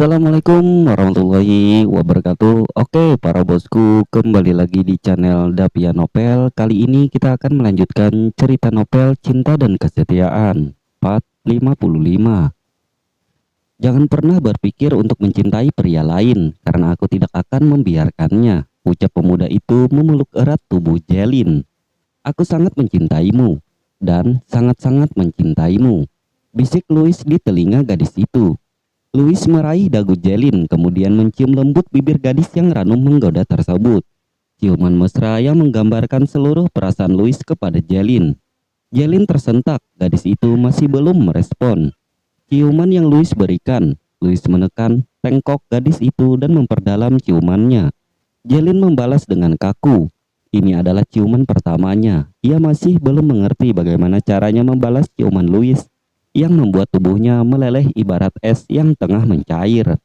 Assalamualaikum warahmatullahi wabarakatuh. Oke, para bosku, kembali lagi di channel Davia Novel. Kali ini kita akan melanjutkan cerita novel Cinta dan Kesetiaan part 55. Jangan pernah berpikir untuk mencintai pria lain, karena aku tidak akan membiarkannya, ucap pemuda itu memeluk erat tubuh Jelin. Aku sangat mencintaimu, dan sangat-sangat mencintaimu, bisik Louis di telinga gadis itu. Louis meraih dagu Jelin, kemudian mencium lembut bibir gadis yang ranum menggoda tersebut. Ciuman mesra yang menggambarkan seluruh perasaan Louis kepada Jelin. Jelin tersentak, gadis itu masih belum merespon. Ciuman yang Louis berikan, Louis menekan tengkok gadis itu dan memperdalam ciumannya. Jelin membalas dengan kaku. Ini adalah ciuman pertamanya. Ia masih belum mengerti bagaimana caranya membalas ciuman Louis yang membuat tubuhnya meleleh ibarat es yang tengah mencair.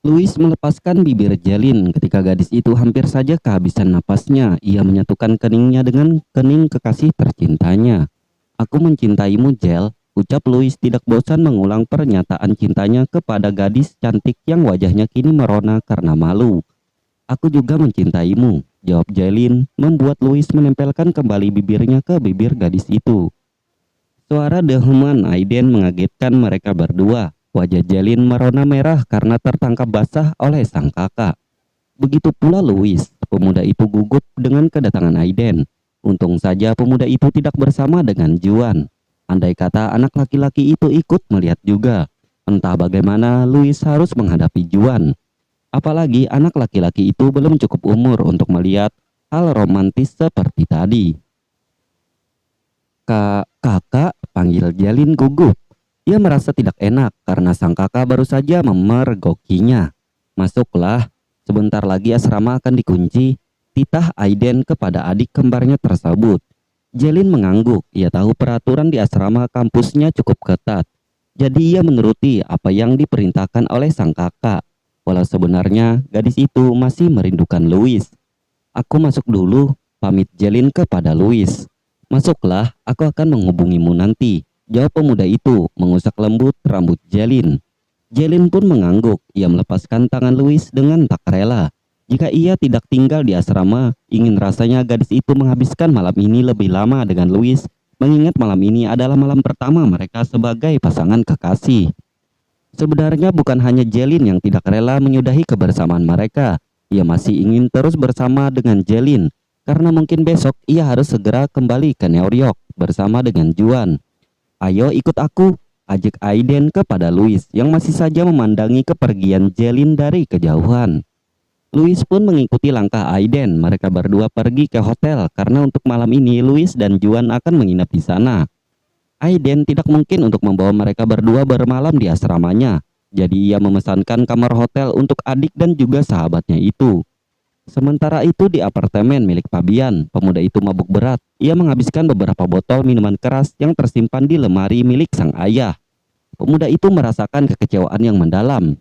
Louis melepaskan bibir Jelin ketika gadis itu hampir saja kehabisan napasnya. Ia menyatukan keningnya dengan kening kekasih tercintanya. Aku mencintaimu, Jel, ucap Louis tidak bosan mengulang pernyataan cintanya kepada gadis cantik yang wajahnya kini merona karena malu. Aku juga mencintaimu, jawab Jelin, membuat Louis menempelkan kembali bibirnya ke bibir gadis itu. Suara dehuman Aiden mengagetkan mereka berdua. Wajah Jelin merona merah karena tertangkap basah oleh sang kakak. Begitu pula Louis. Pemuda itu gugup dengan kedatangan Aiden. Untung saja pemuda itu tidak bersama dengan Juan. Andai kata anak laki-laki itu ikut melihat juga, entah bagaimana Louis harus menghadapi Juan. Apalagi anak laki-laki itu belum cukup umur untuk melihat hal romantis seperti tadi. Kakak, panggil Jelin gugup. Ia merasa tidak enak karena sang kakak baru saja memergokinya. Masuklah, sebentar lagi asrama akan dikunci, titah Aiden kepada adik kembarnya tersebut. Jelin mengangguk, ia tahu peraturan di asrama kampusnya cukup ketat. Jadi ia menuruti apa yang diperintahkan oleh sang kakak. Walau sebenarnya gadis itu masih merindukan Louis. Aku masuk dulu, pamit Jelin kepada Louis. Masuklah, aku akan menghubungimu nanti, jawab pemuda itu mengusap lembut rambut Jelin. Jelin pun mengangguk, ia melepaskan tangan Louis dengan tak rela. Jika ia tidak tinggal di asrama, ingin rasanya gadis itu menghabiskan malam ini lebih lama dengan Louis, mengingat malam ini adalah malam pertama mereka sebagai pasangan kekasih. Sebenarnya bukan hanya Jelin yang tidak rela menyudahi kebersamaan mereka, ia masih ingin terus bersama dengan Jelin. Karena mungkin besok ia harus segera kembali ke New York bersama dengan Juan. Ayo ikut aku, ajak Aiden kepada Louis yang masih saja memandangi kepergian Jelin dari kejauhan. Louis pun mengikuti langkah Aiden. Mereka berdua pergi ke hotel karena untuk malam ini Louis dan Juan akan menginap di sana. Aiden tidak mungkin untuk membawa mereka berdua bermalam di asramanya. Jadi ia memesankan kamar hotel untuk adik dan juga sahabatnya itu. Sementara itu di apartemen milik Fabian, pemuda itu mabuk berat. Ia menghabiskan beberapa botol minuman keras yang tersimpan di lemari milik sang ayah. Pemuda itu merasakan kekecewaan yang mendalam.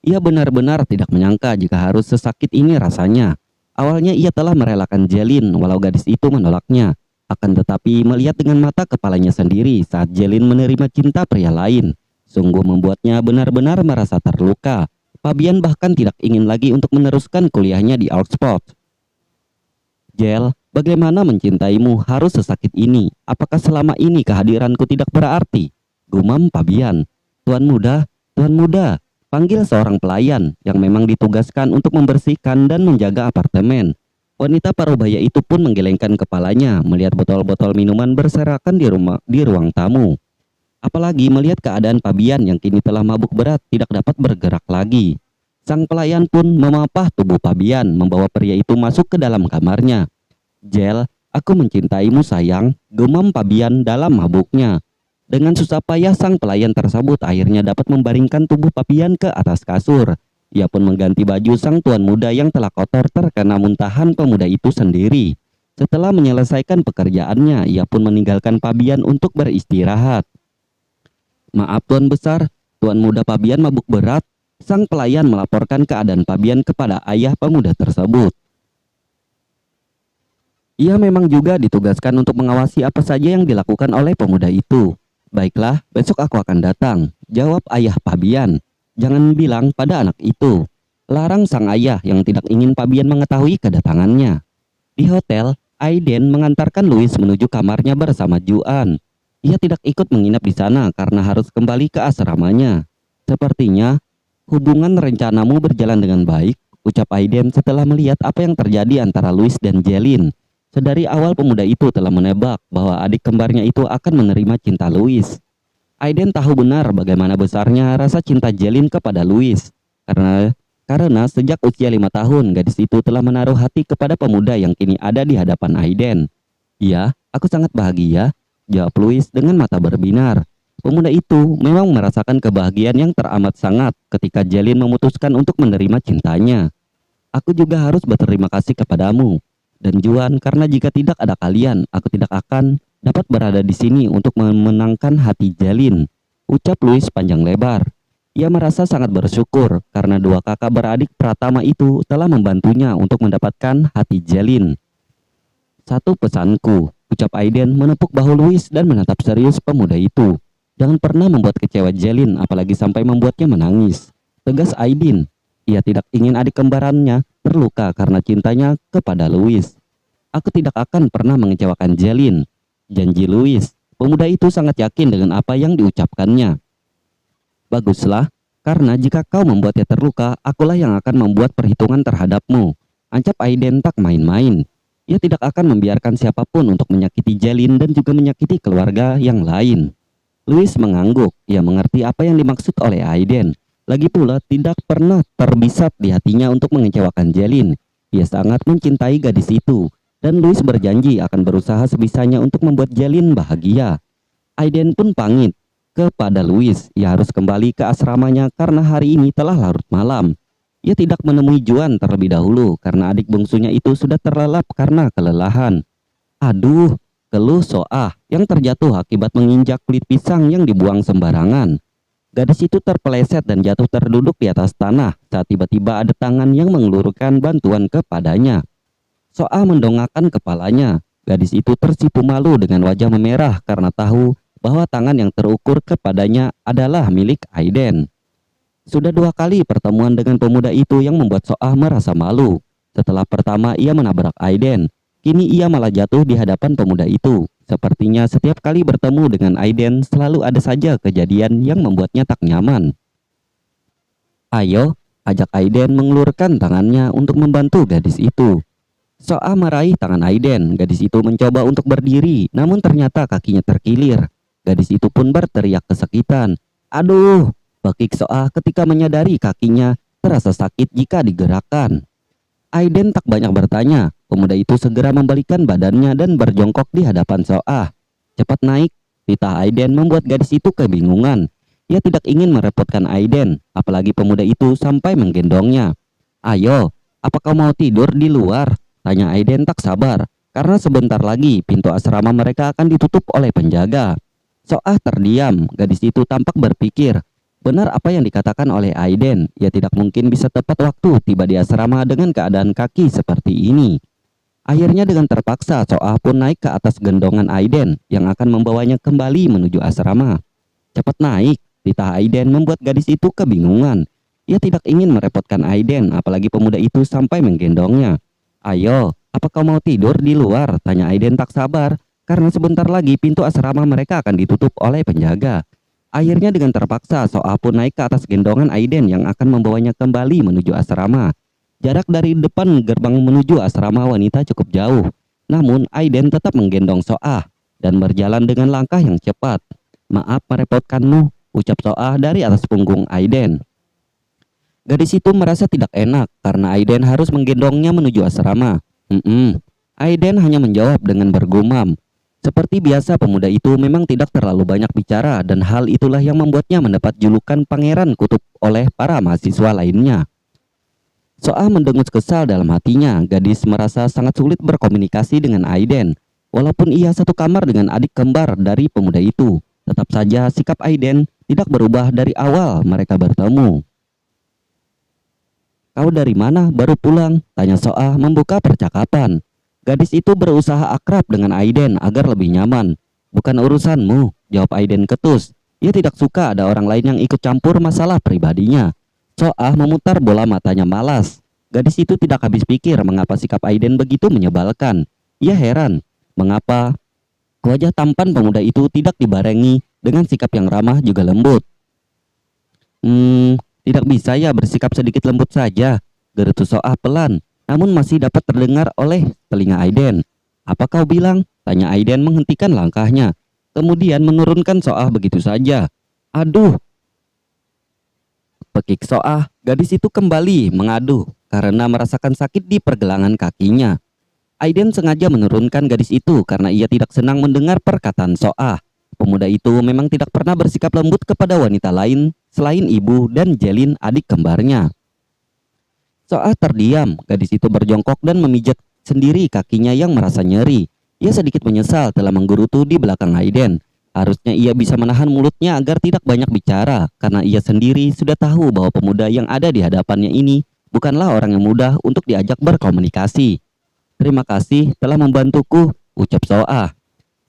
Ia benar-benar tidak menyangka jika harus sesakit ini rasanya. Awalnya ia telah merelakan Jelin walau gadis itu menolaknya. Akan tetapi melihat dengan mata kepalanya sendiri saat Jelin menerima cinta pria lain, sungguh membuatnya benar-benar merasa terluka. Fabian bahkan tidak ingin lagi untuk meneruskan kuliahnya di Oxford. Jel, bagaimana mencintaimu harus sesakit ini? Apakah selama ini kehadiranku tidak berarti? Gumam Fabian. Tuan muda, panggil seorang pelayan yang memang ditugaskan untuk membersihkan dan menjaga apartemen. Wanita parubaya itu pun menggelengkan kepalanya melihat botol-botol minuman berserakan di ruang tamu. Apalagi melihat keadaan Fabian yang kini telah mabuk berat tidak dapat bergerak lagi. Sang pelayan pun memapah tubuh Fabian membawa pria itu masuk ke dalam kamarnya. Jel, aku mencintaimu sayang, gumam Fabian dalam mabuknya. Dengan susah payah sang pelayan tersebut akhirnya dapat membaringkan tubuh Fabian ke atas kasur. Ia pun mengganti baju sang tuan muda yang telah kotor terkena muntahan pemuda itu sendiri. Setelah menyelesaikan pekerjaannya, ia pun meninggalkan Fabian untuk beristirahat. Maaf tuan besar, tuan muda Fabian mabuk berat. Sang pelayan melaporkan keadaan Fabian kepada ayah pemuda tersebut. Ia memang juga ditugaskan untuk mengawasi apa saja yang dilakukan oleh pemuda itu. Baiklah, besok aku akan datang, jawab ayah Fabian. Jangan bilang pada anak itu, larang sang ayah yang tidak ingin Fabian mengetahui kedatangannya. Di hotel, Aiden mengantarkan Louis menuju kamarnya bersama Juan. Ia tidak ikut menginap di sana karena harus kembali ke asramanya. Sepertinya, hubungan rencanamu berjalan dengan baik, ucap Aiden setelah melihat apa yang terjadi antara Louis dan Jelin. Sedari awal pemuda itu telah menebak bahwa adik kembarnya itu akan menerima cinta Louis. Aiden tahu benar bagaimana besarnya rasa cinta Jelin kepada Louis. Karena sejak usia 5 tahun, gadis itu telah menaruh hati kepada pemuda yang kini ada di hadapan Aiden. "Ya, aku sangat bahagia," jawab Louis dengan mata berbinar. Pemuda itu memang merasakan kebahagiaan yang teramat sangat ketika Jelin memutuskan untuk menerima cintanya. "Aku juga harus berterima kasih kepadamu dan Juan, karena jika tidak ada kalian, aku tidak akan dapat berada di sini untuk memenangkan hati Jelin," ucap Louis panjang lebar. Ia merasa sangat bersyukur karena dua kakak beradik pertama itu telah membantunya untuk mendapatkan hati Jelin. "Satu pesanku," ucap Aiden menepuk bahu Louis dan menatap serius pemuda itu. "Jangan pernah membuat kecewa Jelin, apalagi sampai membuatnya menangis," tegas Aiden. Ia tidak ingin adik kembarannya terluka karena cintanya kepada Louis. "Aku tidak akan pernah mengecewakan Jelin," janji Louis. Pemuda itu sangat yakin dengan apa yang diucapkannya. "Baguslah, karena jika kau membuatnya terluka, akulah yang akan membuat perhitungan terhadapmu," ancap Aiden tak main-main. Ia tidak akan membiarkan siapapun untuk menyakiti Jelin dan juga menyakiti keluarga yang lain. Louis mengangguk. Ia mengerti apa yang dimaksud oleh Aiden. Lagi pula tidak pernah terbisat di hatinya untuk mengecewakan Jelin. Ia sangat mencintai gadis itu, dan Louis berjanji akan berusaha sebisanya untuk membuat Jelin bahagia. Aiden pun pamit kepada Louis. Ia harus kembali ke asramanya karena hari ini telah larut malam. Ia tidak menemui Juan terlebih dahulu karena adik bungsunya itu sudah terlelap karena kelelahan. "Aduh," keluh Soah yang terjatuh akibat menginjak kulit pisang yang dibuang sembarangan. Gadis itu terpeleset dan jatuh terduduk di atas tanah saat tiba-tiba ada tangan yang mengelurkan bantuan kepadanya. Soah mendongakkan kepalanya. Gadis itu tersipu malu dengan wajah memerah karena tahu bahwa tangan yang terukur kepadanya adalah milik Aiden. Sudah 2 kali pertemuan dengan pemuda itu yang membuat Soah merasa malu. Setelah pertama ia menabrak Aiden, kini ia malah jatuh di hadapan pemuda itu. Sepertinya setiap kali bertemu dengan Aiden selalu ada saja kejadian yang membuatnya tak nyaman. "Ayo," ajak Aiden mengelurkan tangannya untuk membantu gadis itu. Soah meraih tangan Aiden. Gadis itu mencoba untuk berdiri, namun ternyata kakinya terkilir. Gadis itu pun berteriak kesakitan. "Aduh!" bakik Soah ketika menyadari kakinya terasa sakit jika digerakkan. Aiden tak banyak bertanya. Pemuda itu segera membalikkan badannya dan berjongkok di hadapan Soah. "Cepat naik," titah Aiden membuat gadis itu kebingungan. Ia tidak ingin merepotkan Aiden, apalagi pemuda itu sampai menggendongnya. "Ayo, apa kau mau tidur di luar?" tanya Aiden tak sabar, karena sebentar lagi pintu asrama mereka akan ditutup oleh penjaga. Soah terdiam. Gadis itu tampak berpikir, benar apa yang dikatakan oleh Aiden. Ia tidak mungkin bisa tepat waktu tiba di asrama dengan keadaan kaki seperti ini. Akhirnya dengan terpaksa Soah pun naik ke atas gendongan Aiden yang akan membawanya kembali menuju asrama. "Cepat naik," titah Aiden membuat gadis itu kebingungan. Ia tidak ingin merepotkan Aiden, apalagi pemuda itu sampai menggendongnya. "Ayo, apa kau mau tidur di luar?" tanya Aiden tak sabar, karena sebentar lagi pintu asrama mereka akan ditutup oleh penjaga. Akhirnya dengan terpaksa Soah pun naik ke atas gendongan Aiden yang akan membawanya kembali menuju asrama. Jarak dari depan gerbang menuju asrama wanita cukup jauh. Namun Aiden tetap menggendong Soah dan berjalan dengan langkah yang cepat. "Maaf merepotkanmu," ucap Soah dari atas punggung Aiden. Gadis itu merasa tidak enak karena Aiden harus menggendongnya menuju asrama. Aiden hanya menjawab dengan bergumam. Seperti biasa, pemuda itu memang tidak terlalu banyak bicara, dan hal itulah yang membuatnya mendapat julukan Pangeran Kutub oleh para mahasiswa lainnya. Soah mendengus kesal dalam hatinya. Gadis merasa sangat sulit berkomunikasi dengan Aiden. Walaupun ia satu kamar dengan adik kembar dari pemuda itu, tetap saja sikap Aiden tidak berubah dari awal mereka bertemu. "Kau dari mana? Baru pulang?" tanya Soah membuka percakapan. Gadis itu berusaha akrab dengan Aiden agar lebih nyaman. "Bukan urusanmu," jawab Aiden ketus. Ia tidak suka ada orang lain yang ikut campur masalah pribadinya. Soah memutar bola matanya malas. Gadis itu tidak habis pikir mengapa sikap Aiden begitu menyebalkan. Ia heran, mengapa wajah tampan pemuda itu tidak dibarengi dengan sikap yang ramah juga lembut. Tidak bisa ya bersikap sedikit lembut saja, gerutu Soah pelan, namun masih dapat terdengar oleh telinga Aiden. Apa kau bilang? Tanya Aiden menghentikan langkahnya, kemudian menurunkan Soah begitu saja. Aduh, pekik Soah, gadis itu kembali mengadu karena merasakan sakit di pergelangan kakinya. Aiden sengaja menurunkan gadis itu karena ia tidak senang mendengar perkataan Soah. Pemuda itu memang tidak pernah bersikap lembut kepada wanita lain selain ibu dan Jelin adik kembarnya. Soah terdiam, gadis itu berjongkok dan memijat sendiri kakinya yang merasa nyeri. Ia sedikit menyesal telah menggerutu di belakang Aiden. Harusnya ia bisa menahan mulutnya agar tidak banyak bicara, karena ia sendiri sudah tahu bahwa pemuda yang ada di hadapannya ini bukanlah orang yang mudah untuk diajak berkomunikasi. Terima kasih telah membantuku, ucap Soah.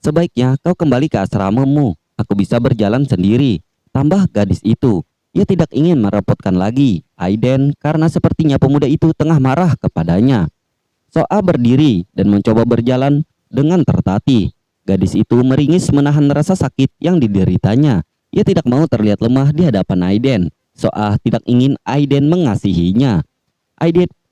Sebaiknya kau kembali ke asramamu, aku bisa berjalan sendiri, tambah gadis itu. Ia tidak ingin merepotkan lagi Aiden karena sepertinya pemuda itu tengah marah kepadanya. Soah berdiri dan mencoba berjalan dengan tertatih. Gadis itu meringis menahan rasa sakit yang dideritanya. Ia tidak mau terlihat lemah di hadapan Aiden. Soah tidak ingin Aiden mengasihinya.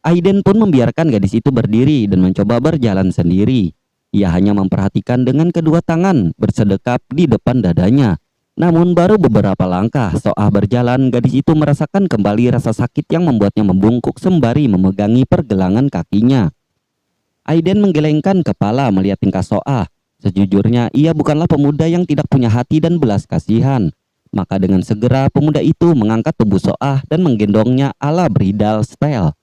Aiden pun membiarkan gadis itu berdiri dan mencoba berjalan sendiri. Ia hanya memperhatikan dengan kedua tangan bersedekap di depan dadanya. Namun baru beberapa langkah Soah berjalan, gadis itu merasakan kembali rasa sakit yang membuatnya membungkuk sembari memegangi pergelangan kakinya. Aiden menggelengkan kepala melihat tingkah Soah. Sejujurnya ia bukanlah pemuda yang tidak punya hati dan belas kasihan. Maka dengan segera pemuda itu mengangkat tubuh Soah dan menggendongnya ala bridal style.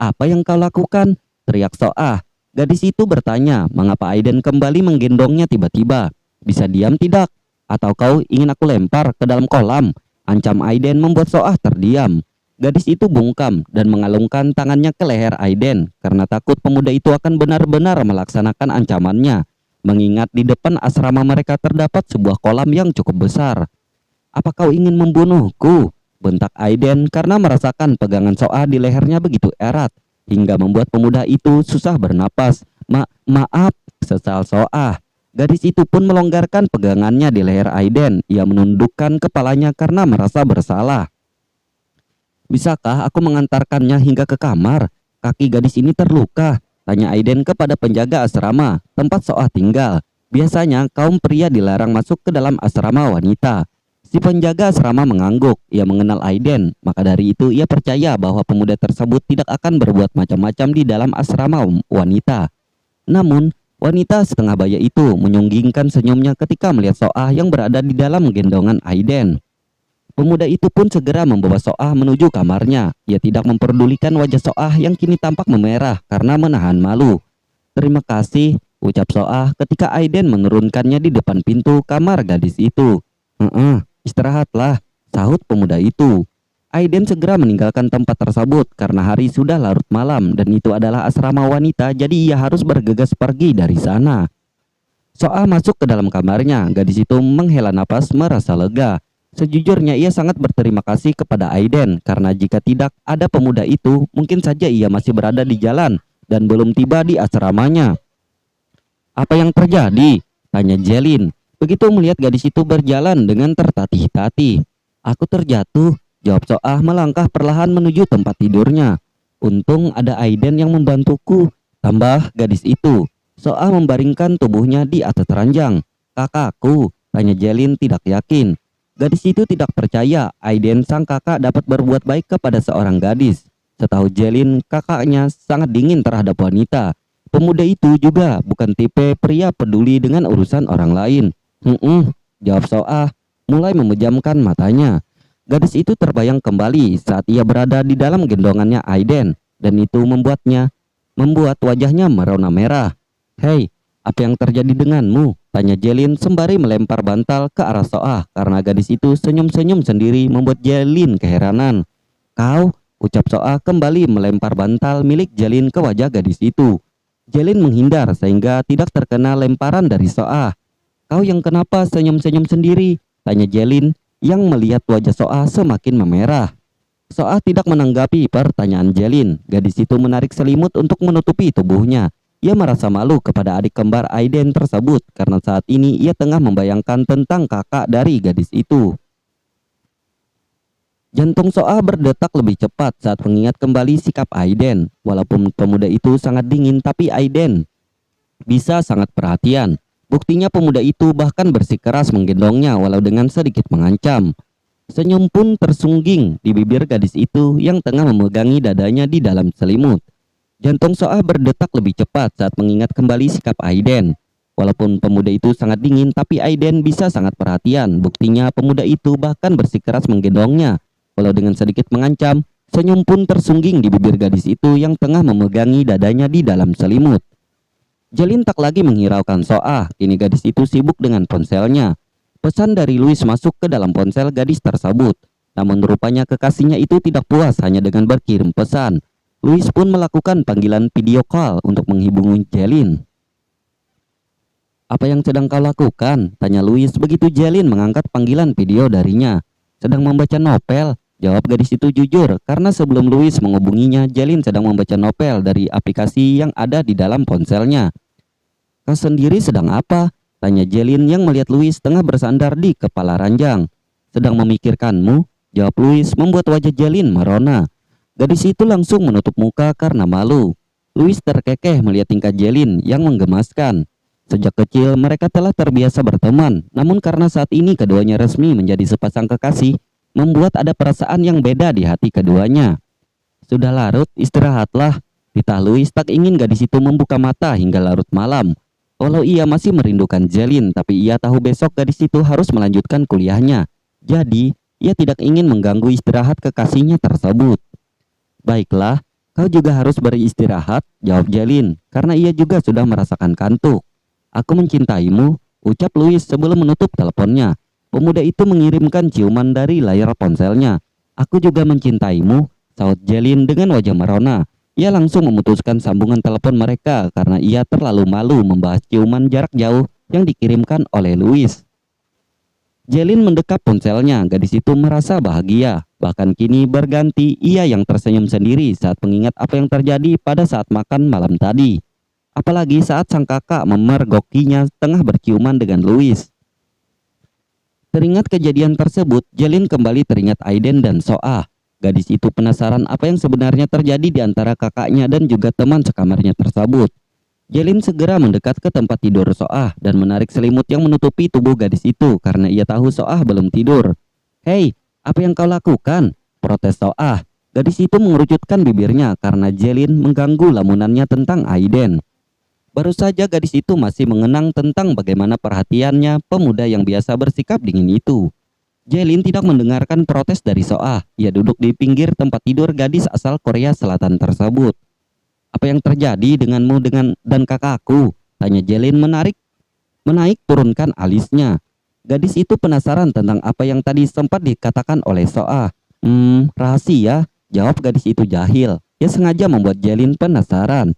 Apa yang kau lakukan? Teriak Soah. Gadis itu bertanya mengapa Aiden kembali menggendongnya tiba-tiba. Bisa diam tidak? Atau kau ingin aku lempar ke dalam kolam? Ancam Aiden membuat Soah terdiam. Gadis itu bungkam dan mengalungkan tangannya ke leher Aiden karena takut pemuda itu akan benar-benar melaksanakan ancamannya. Mengingat di depan asrama mereka terdapat sebuah kolam yang cukup besar. Apa kau ingin membunuhku? Bentak Aiden karena merasakan pegangan Soah di lehernya begitu erat hingga membuat pemuda itu susah bernapas. Maaf, sesal Soah. Gadis itu pun melonggarkan pegangannya di leher Aiden. Ia menundukkan kepalanya karena merasa bersalah. Bisakah aku mengantarkannya hingga ke kamar? Kaki gadis ini terluka, tanya Aiden kepada penjaga asrama tempat Soah tinggal. Biasanya kaum pria dilarang masuk ke dalam asrama wanita. Si penjaga asrama mengangguk. Ia mengenal Aiden, maka dari itu ia percaya bahwa pemuda tersebut tidak akan berbuat macam-macam di dalam asrama wanita. Namun, wanita setengah baya itu menyunggingkan senyumnya ketika melihat Soah yang berada di dalam gendongan Aiden. Pemuda itu pun segera membawa Soah menuju kamarnya. Ia tidak memperdulikan wajah Soah yang kini tampak memerah karena menahan malu. Terima kasih, ucap Soah ketika Aiden menurunkannya di depan pintu kamar gadis itu. Istirahatlah, sahut pemuda itu. Aiden segera meninggalkan tempat tersebut karena hari sudah larut malam dan itu adalah asrama wanita, jadi ia harus bergegas pergi dari sana. Soah masuk ke dalam kamarnya. Gadis itu menghela napas merasa lega. Sejujurnya ia sangat berterima kasih kepada Aiden karena jika tidak ada pemuda itu, mungkin saja ia masih berada di jalan dan belum tiba di asramanya. Apa yang terjadi? Tanya Jelin. Begitu melihat gadis itu berjalan dengan tertatih-tatih. Aku terjatuh, jawab Soah melangkah perlahan menuju tempat tidurnya. Untung ada Aiden yang membantuku, tambah gadis itu. Soah membaringkan tubuhnya di atas ranjang. Kakakku, tanya Jelin tidak yakin. Gadis itu tidak percaya Aiden sang kakak dapat berbuat baik kepada seorang gadis. Setahu Jelin, kakaknya sangat dingin terhadap wanita. Pemuda itu juga bukan tipe pria peduli dengan urusan orang lain. Jawab Soah, mulai memejamkan matanya. Gadis itu terbayang kembali saat ia berada di dalam gendongannya Aiden, dan itu membuat wajahnya merona merah. Hei, apa yang terjadi denganmu? Tanya Jelin sembari melempar bantal ke arah Soah karena gadis itu senyum-senyum sendiri membuat Jelin keheranan. Kau, ucap Soah kembali melempar bantal milik Jelin ke wajah gadis itu. Jelin menghindar sehingga tidak terkena lemparan dari Soah. Kau yang kenapa senyum-senyum sendiri? Tanya Jelin yang melihat wajah Soah semakin memerah. Soah tidak menanggapi pertanyaan Jelin. Gadis itu menarik selimut untuk menutupi tubuhnya. Ia merasa malu kepada adik kembar Aiden tersebut karena saat ini ia tengah membayangkan tentang kakak dari gadis itu. Jantung Soah berdetak lebih cepat saat mengingat kembali sikap Aiden. Walaupun pemuda itu sangat dingin, tapi Aiden bisa sangat perhatian. Buktinya pemuda itu bahkan bersikeras menggendongnya walau dengan sedikit mengancam. Senyum pun tersungging di bibir gadis itu yang tengah memegangi dadanya di dalam selimut. Jantung Soah berdetak lebih cepat saat mengingat kembali sikap Aiden. Walaupun pemuda itu sangat dingin, tapi Aiden bisa sangat perhatian. Buktinya pemuda itu bahkan bersikeras menggendongnya. Walau dengan sedikit mengancam, senyum pun tersungging di bibir gadis itu yang tengah memegangi dadanya di dalam selimut. Jelin tak lagi menghiraukan Soah, kini gadis itu sibuk dengan ponselnya. Pesan dari Louis masuk ke dalam ponsel gadis tersebut. Namun rupanya kekasihnya itu tidak puas hanya dengan berkirim pesan. Louis pun melakukan panggilan video call untuk menghubungi Jelin. "Apa yang sedang kau lakukan?" tanya Louis begitu Jelin mengangkat panggilan video darinya. "Sedang membaca novel," jawab gadis itu jujur, karena sebelum Louis menghubunginya, Jelin sedang membaca novel dari aplikasi yang ada di dalam ponselnya. "Kau sendiri sedang apa?" tanya Jelin yang melihat Louis tengah bersandar di kepala ranjang. "Sedang memikirkanmu," jawab Louis membuat wajah Jelin merona. Gadis itu langsung menutup muka karena malu. Louis terkekeh melihat tingkah Jelin yang menggemaskan. Sejak kecil mereka telah terbiasa berteman, namun karena saat ini keduanya resmi menjadi sepasang kekasih, membuat ada perasaan yang beda di hati keduanya. "Sudah larut, istirahatlah," titah Louis tak ingin gadis itu membuka mata hingga larut malam. Walau ia masih merindukan Jelin, tapi ia tahu besok gadis itu harus melanjutkan kuliahnya. Jadi, ia tidak ingin mengganggu istirahat kekasihnya tersebut. "Baiklah, kau juga harus beristirahat," jawab Jelin, karena ia juga sudah merasakan kantuk. "Aku mencintaimu," ucap Louis sebelum menutup teleponnya. Pemuda itu mengirimkan ciuman dari layar ponselnya. "Aku juga mencintaimu," saut Jelin dengan wajah merona. Ia langsung memutuskan sambungan telepon mereka karena ia terlalu malu membahas ciuman jarak jauh yang dikirimkan oleh Louis. Jelin mendekap ponselnya, gadis itu merasa bahagia. Bahkan kini berganti ia yang tersenyum sendiri saat mengingat apa yang terjadi pada saat makan malam tadi. Apalagi saat sang kakak memergokinya tengah berciuman dengan Louis. Teringat kejadian tersebut, Jelin kembali teringat Aiden dan Soah. Gadis itu penasaran apa yang sebenarnya terjadi di antara kakaknya dan juga teman sekamarnya tersebut. Jelin segera mendekat ke tempat tidur Soah dan menarik selimut yang menutupi tubuh gadis itu karena ia tahu Soah belum tidur. "Hei, apa yang kau lakukan?" protes Soah. Gadis itu mengerucutkan bibirnya karena Jelin mengganggu lamunannya tentang Aiden. Baru saja gadis itu masih mengenang tentang bagaimana perhatiannya pemuda yang biasa bersikap dingin itu. Jelin tidak mendengarkan protes dari Soah. Ia duduk di pinggir tempat tidur gadis asal Korea Selatan tersebut. "Apa yang terjadi denganmu dan kakakku?" tanya Jelin menaik turunkan alisnya. Gadis itu penasaran tentang apa yang tadi sempat dikatakan oleh Soah. Rahasia," jawab gadis itu jahil. Ia sengaja membuat Jelin penasaran.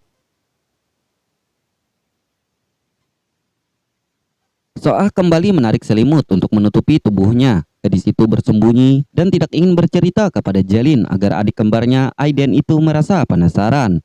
Soah kembali menarik selimut untuk menutupi tubuhnya. Gadis itu bersembunyi dan tidak ingin bercerita kepada Jelin agar adik kembarnya Aiden itu merasa penasaran.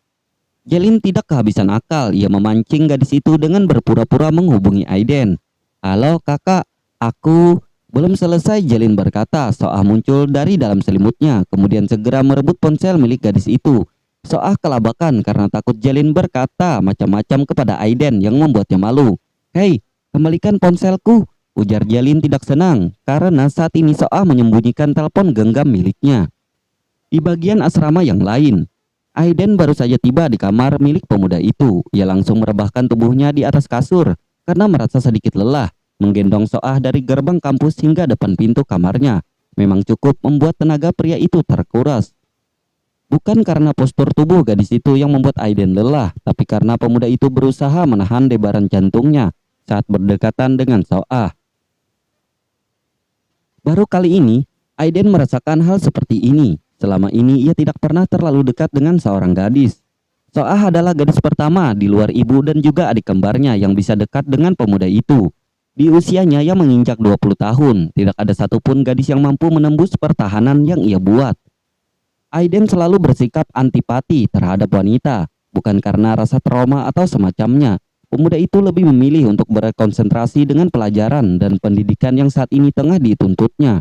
Jelin tidak kehabisan akal, ia memancing gadis itu dengan berpura-pura menghubungi Aiden. "Halo kakak, aku..." Belum selesai Jelin berkata, Soah muncul dari dalam selimutnya, kemudian segera merebut ponsel milik gadis itu. Soah kelabakan karena takut Jelin berkata macam-macam kepada Aiden yang membuatnya malu. "Hei, kembalikan ponselku," ujar Jelin tidak senang karena saat ini Soah menyembunyikan telepon genggam miliknya. Di bagian asrama yang lain, Aiden baru saja tiba di kamar milik pemuda itu. Ia langsung merebahkan tubuhnya di atas kasur karena merasa sedikit lelah. Menggendong Soah dari gerbang kampus hingga depan pintu kamarnya memang cukup membuat tenaga pria itu terkuras. Bukan karena postur tubuh gadis itu yang membuat Aiden lelah, tapi karena pemuda itu berusaha menahan debaran jantungnya saat berdekatan dengan Soah. Baru kali ini, Aiden merasakan hal seperti ini. Selama ini ia tidak pernah terlalu dekat dengan seorang gadis. Soah adalah gadis pertama di luar ibu dan juga adik kembarnya yang bisa dekat dengan pemuda itu. Di usianya yang menginjak 20 tahun, tidak ada satupun gadis yang mampu menembus pertahanan yang ia buat. Aiden selalu bersikap antipati terhadap wanita, bukan karena rasa trauma atau semacamnya. Pemuda itu lebih memilih untuk berkonsentrasi dengan pelajaran dan pendidikan yang saat ini tengah dituntutnya.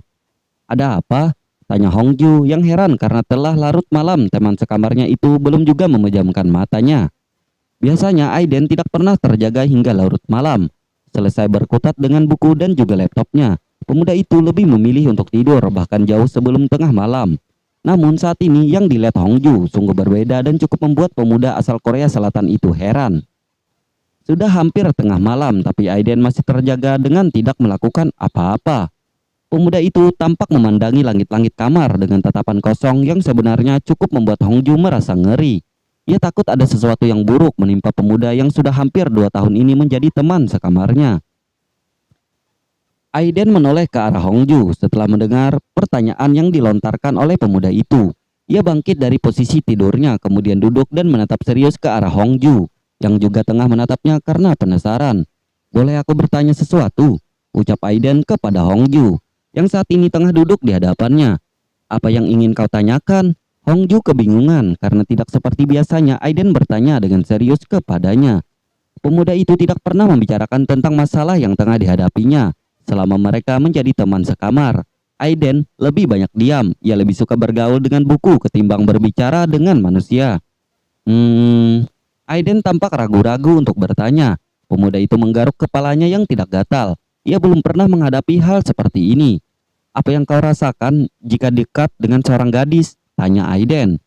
Ada apa? Tanya Hongju yang heran karena telah larut malam teman sekamarnya itu belum juga memejamkan matanya. Biasanya Aiden tidak pernah terjaga hingga larut malam. Selesai berkutat dengan buku dan juga laptopnya, pemuda itu lebih memilih untuk tidur bahkan jauh sebelum tengah malam. Namun saat ini yang dilihat Hongju sungguh berbeda dan cukup membuat pemuda asal Korea Selatan itu heran. Sudah hampir tengah malam tapi Aiden masih terjaga dengan tidak melakukan apa-apa. Pemuda itu tampak memandangi langit-langit kamar dengan tatapan kosong yang sebenarnya cukup membuat Hongju merasa ngeri. Ia takut ada sesuatu yang buruk menimpa pemuda yang sudah hampir 2 tahun ini menjadi teman sekamarnya. Aiden menoleh ke arah Hongju setelah mendengar pertanyaan yang dilontarkan oleh pemuda itu. Ia bangkit dari posisi tidurnya, kemudian duduk dan menatap serius ke arah Hongju, yang juga tengah menatapnya karena penasaran. "Boleh aku bertanya sesuatu?" ucap Aiden kepada Hongju, yang saat ini tengah duduk di hadapannya. "Apa yang ingin kau tanyakan?" Hongju kebingungan karena tidak seperti biasanya Aiden bertanya dengan serius kepadanya. Pemuda itu tidak pernah membicarakan tentang masalah yang tengah dihadapinya. Selama mereka menjadi teman sekamar, Aiden lebih banyak diam. Ia lebih suka bergaul dengan buku ketimbang berbicara dengan manusia. Aiden tampak ragu-ragu untuk bertanya. Pemuda itu menggaruk kepalanya yang tidak gatal. Ia belum pernah menghadapi hal seperti ini. "Apa yang kau rasakan jika dekat dengan seorang gadis?" tanya Aiden.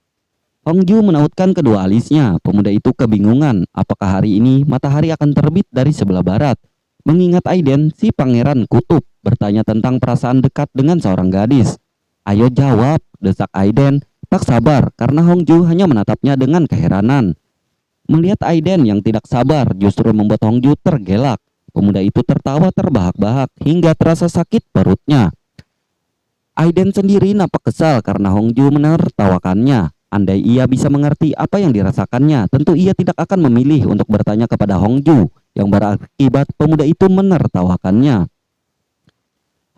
Hongju menautkan kedua alisnya. Pemuda itu kebingungan apakah hari ini matahari akan terbit dari sebelah barat. Mengingat Aiden, si pangeran kutub, bertanya tentang perasaan dekat dengan seorang gadis. "Ayo jawab," desak Aiden, tak sabar karena Hongju hanya menatapnya dengan keheranan. Melihat Aiden yang tidak sabar justru membuat Hongju tergelak. Pemuda itu tertawa terbahak-bahak hingga terasa sakit perutnya. Aiden sendiri nampak kesal karena Hongju menertawakannya. Andai ia bisa mengerti apa yang dirasakannya, tentu ia tidak akan memilih untuk bertanya kepada Hongju, yang berakibat pemuda itu menertawakannya.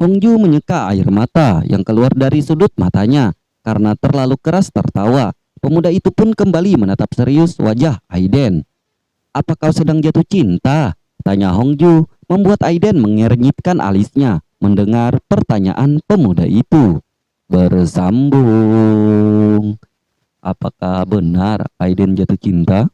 Hongju menyeka air mata yang keluar dari sudut matanya karena terlalu keras tertawa. Pemuda itu pun kembali menatap serius wajah Aiden. "Apa kau sedang jatuh cinta?" tanya Hongju, membuat Aiden mengernyitkan alisnya mendengar pertanyaan pemuda itu. Bersambung. Apakah benar Aiden jatuh cinta?